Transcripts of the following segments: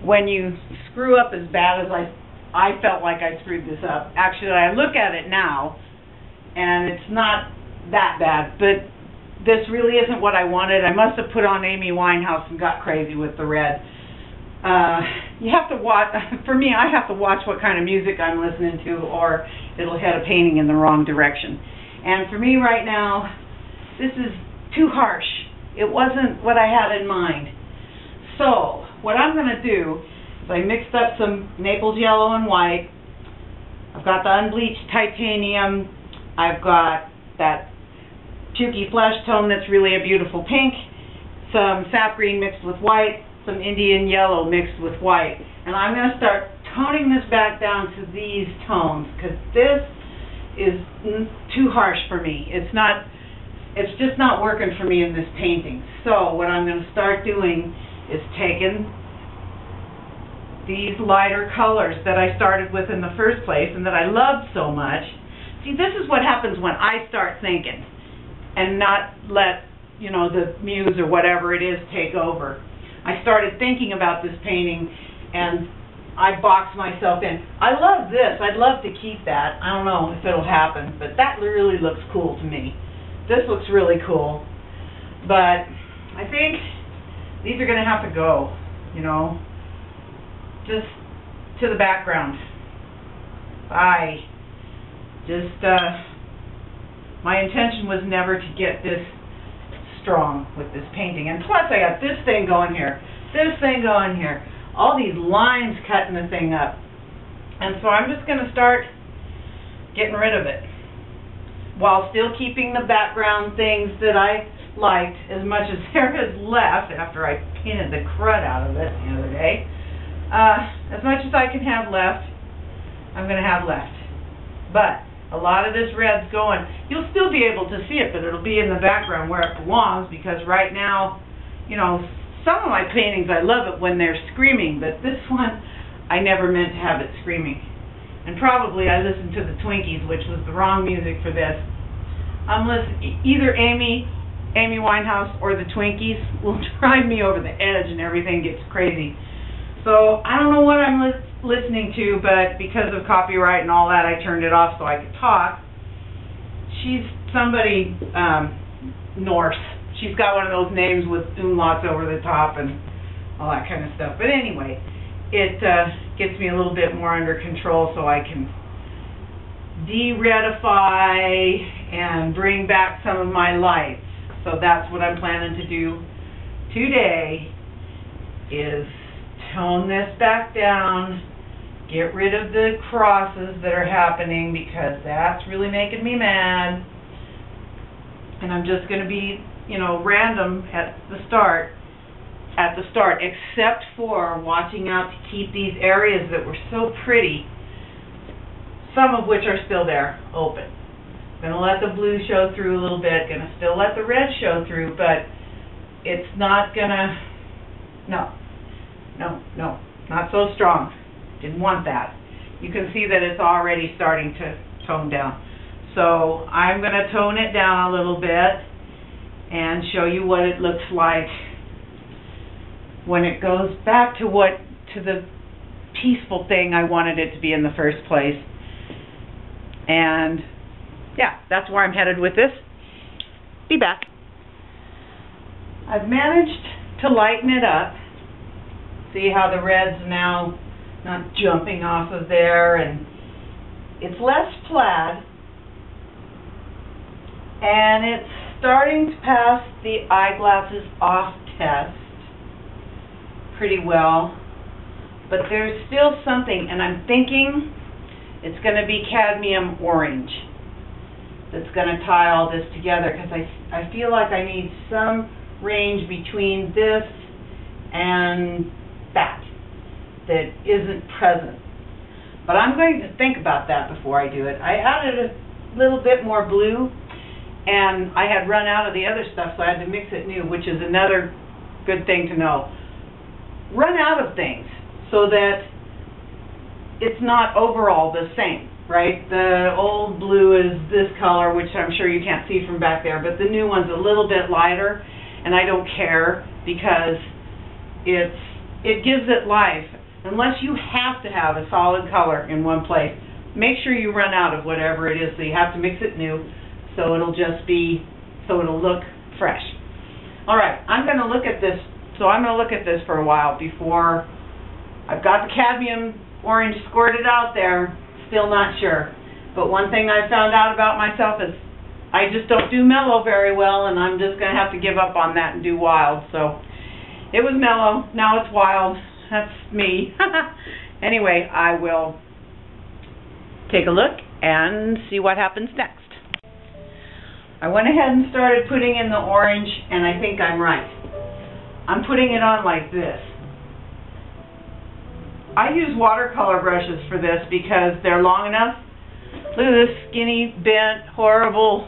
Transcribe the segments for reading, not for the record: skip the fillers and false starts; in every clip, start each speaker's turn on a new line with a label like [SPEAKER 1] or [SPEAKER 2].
[SPEAKER 1] when you screw up as bad as I felt like I screwed this up. Actually, I look at it now, and it's not that bad, but this really isn't what I wanted. I must have put on Amy Winehouse and got crazy with the red. You have to watch, for me, I have to watch what kind of music I'm listening to, or it'll head a painting in the wrong direction. And for me right now, this is too harsh. It wasn't what I had in mind. So, what I'm going to do is I mixed up some Naples yellow and white. I've got the unbleached titanium. I've got that pukey flesh tone that's really a beautiful pink, some sap green mixed with white, some Indian yellow mixed with white. And I'm going to start toning this back down to these tones, because this is too harsh for me. It's just not working for me in this painting. So what I'm going to start doing is taking these lighter colors that I started with in the first place and that I loved so much. See, this is what happens when I start thinking and not let, you know, the muse or whatever it is take over. I started thinking about this painting and I boxed myself in. I love this. I'd love to keep that. I don't know if it'll happen, but that really looks cool to me. This looks really cool. But I think these are going to have to go, you know, just to the background. Bye. Just, my intention was never to get this strong with this painting. And plus I got this thing going here, this thing going here, all these lines cutting the thing up. And so I'm just going to start getting rid of it, while still keeping the background things that I liked, as much as there is left after I painted the crud out of it the other day. As much as I can have left, I'm going to have left. But a lot of this red's going. You'll still be able to see it, but it'll be in the background where it belongs, because right now, you know, some of my paintings, I love it when they're screaming, but this one, I never meant to have it screaming. And probably I listened to the Twinkies, which was the wrong music for this. I'm listening, either Amy Winehouse or the Twinkies will drive me over the edge and everything gets crazy. So I don't know what I'm listening to, but because of copyright and all that, I turned it off so I could talk. She's somebody Norse. She's got one of those names with umlauts over the top and all that kind of stuff. But anyway, it gets me a little bit more under control so I can de-redify and bring back some of my lights. So that's what I'm planning to do today, is tone this back down, get rid of the crosses that are happening, because that's really making me mad. And I'm just going to be, you know, random at the start, except for watching out to keep these areas that were so pretty, some of which are still there, open. Going to let the blue show through a little bit, going to still let the red show through, but it's not going to, no, not so strong. Didn't want that. You can see that it's already starting to tone down. So I'm going to tone it down a little bit and show you what it looks like when it goes back to the peaceful thing I wanted it to be in the first place. And yeah, that's where I'm headed with this. Be back. I've managed to lighten it up. See how the red's now not jumping off of there, and it's less plaid, and it's starting to pass the eyeglasses off test pretty well, but there's still something, and I'm thinking it's going to be cadmium orange that's going to tie all this together, because I feel like I need some range between this and that isn't present. But I'm going to think about that before I do it. I added a little bit more blue, and I had run out of the other stuff, so I had to mix it new, which is another good thing to know. Run out of things so that it's not overall the same, right? The old blue is this color, which I'm sure you can't see from back there, but the new one's a little bit lighter, and I don't care, because it's it gives it life. Unless you have to have a solid color in one place, make sure you run out of whatever it is, so you have to mix it new, so it'll just be, so it'll look fresh. Alright, I'm going to look at this, for a while before I've got the cadmium orange squirted out there. Still not sure. But one thing I found out about myself is I just don't do mellow very well, and I'm just going to have to give up on that and do wild. So it was mellow, now it's wild. That's me. Anyway, I will take a look and see what happens next. I went ahead and started putting in the orange, and I think I'm right. I'm putting it on like this. I use watercolor brushes for this because they're long enough. Look at this skinny, bent, horrible.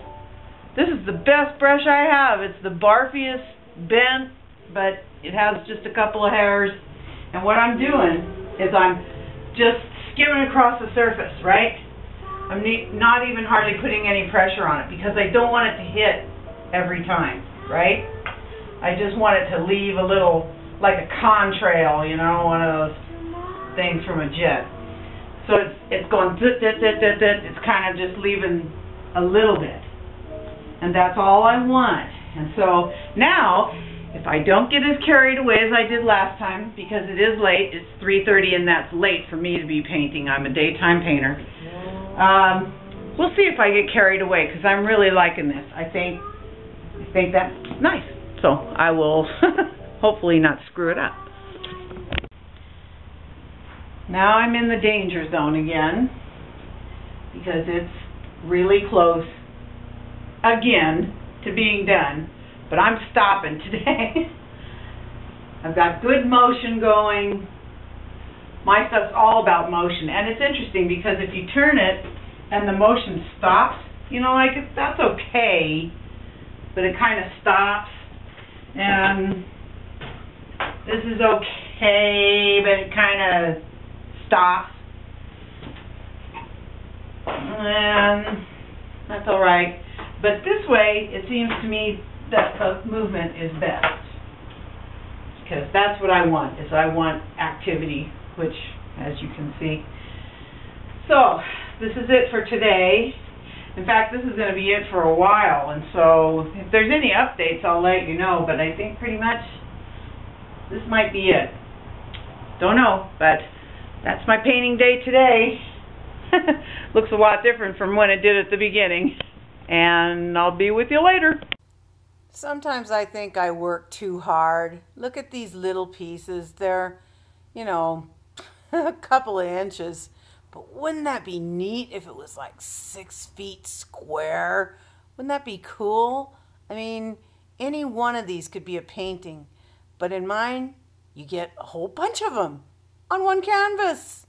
[SPEAKER 1] This is the best brush I have. It's the barfiest, bent, but it has just a couple of hairs. And what I'm doing is I'm just skimming across the surface, right? I'm not even hardly putting any pressure on it because I don't want it to hit every time, right? I just want it to leave a little, like a contrail, you know, one of those things from a jet. So it's going dit, dit, dit, dit, dit. It's kind of just leaving a little bit. And that's all I want. And so now, if I don't get as carried away as I did last time, because it is late, it's 3:30 and that's late for me to be painting. I'm a daytime painter. We'll see if I get carried away, because I'm really liking this. I think that's nice. So I will hopefully not screw it up. Now I'm in the danger zone again, because it's really close again to being done. But I'm stopping today. I've got good motion going. My stuff's all about motion. And it's interesting because if you turn it and the motion stops, you know, like, that's okay. But it kind of stops. And this is okay, but it kind of stops. And that's alright. But this way, it seems to me that the movement is best, because that's what I want, is I want activity, which, as you can see. So this is it for today. In fact, this is going to be it for a while, and so if there's any updates, I'll let you know, but I think pretty much this might be it. Don't know, but that's my painting day today. Looks a lot different from when it did at the beginning, and I'll be with you later. Sometimes I think I work too hard. Look at these little pieces. They're, you know, a couple of inches. But wouldn't that be neat if it was like 6 feet square? Wouldn't that be cool? I mean, any one of these could be a painting. But in mine, you get a whole bunch of them on one canvas.